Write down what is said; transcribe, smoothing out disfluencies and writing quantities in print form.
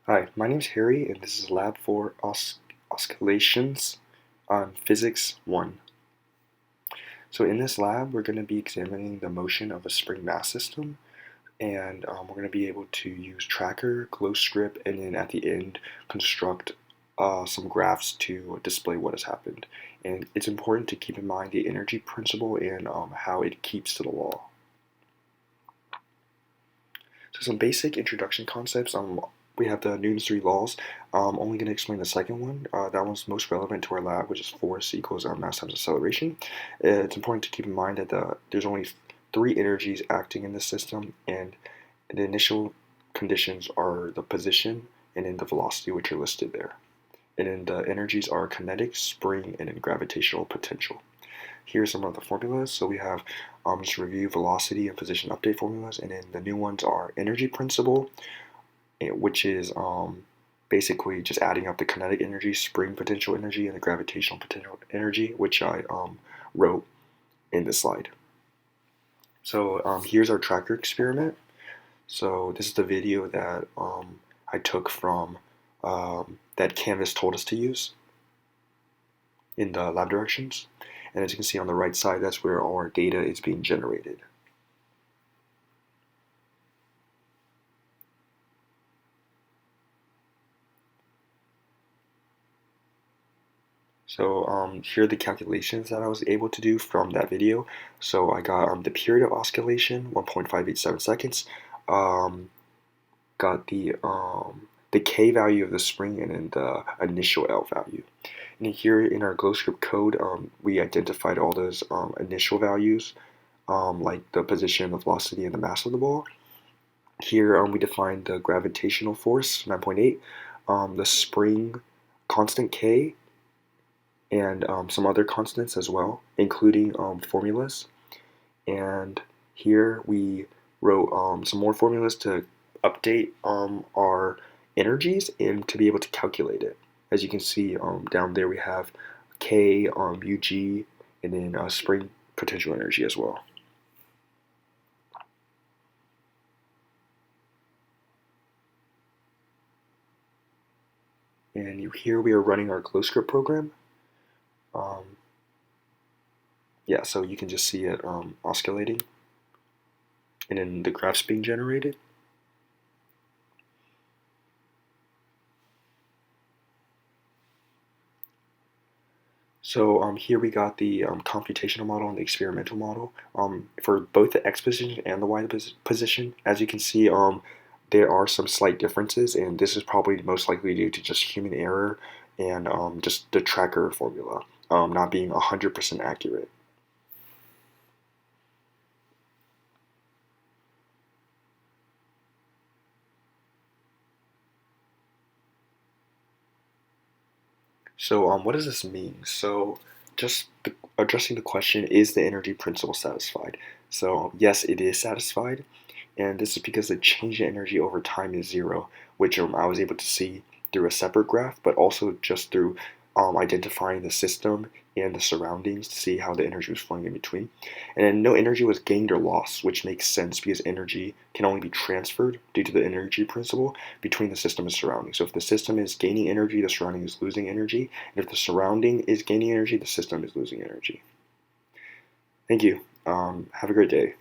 Hi, my name is Harry, and this is Lab 4 Oscillations on Physics 1. So in this lab, we're going to be examining the motion of a spring mass system, and we're going to be able to use tracker, Glowstrip, and then at the end, construct some graphs to display what has happened. And it's important to keep in mind the energy principle and how it keeps to the law. So some basic introduction concepts. We have the Newton's three laws. I'm only going to explain the second one. That one's most relevant to our lab, which is force equals mass times acceleration. It's important to keep in mind that there's only three energies acting in the system, and the initial conditions are the position and then the velocity, which are listed there. And then the energies are kinetic, spring, and then gravitational potential. Here are some of the formulas. So we have just review velocity and position update formulas, and then the new ones are energy principle, which is basically just adding up the kinetic energy, spring potential energy, and the gravitational potential energy, which I wrote in this slide. So here's our tracker experiment. So this is the video that I took from that Canvas told us to use in the lab directions. And as you can see on the right side, that's where our data is being generated. So here are the calculations that I was able to do from that video. So I got the period of oscillation, 1.587 seconds. Got the K value of the spring and then the initial L value. And then here in our Glowstrip code, we identified all those initial values, like the position, the velocity, and the mass of the ball. Here we defined the gravitational force, 9.8, the spring constant K, and some other constants as well, including formulas. And here we wrote some more formulas to update our energies and to be able to calculate it. As you can see down there, we have K, UG, and then spring potential energy as well. And here we are running our Glowscript program. Yeah, so you can just see it oscillating, and then the graphs being generated. So here we got the computational model and the experimental model. For both the x position and the y position, as you can see, there are some slight differences, and this is probably most likely due to just human error and just the tracker formula not being 100% accurate. So what does this mean? So just addressing the question, is the energy principle satisfied? So yes, it is satisfied, and this is because the change in energy over time is zero, which I was able to see through a separate graph, but also just through identifying the system and the surroundings to see how the energy was flowing in between. And then no energy was gained or lost, which makes sense because energy can only be transferred due to the energy principle between the system and surrounding. So if the system is gaining energy, the surrounding is losing energy. And if the surrounding is gaining energy, the system is losing energy. Thank you. Have a great day.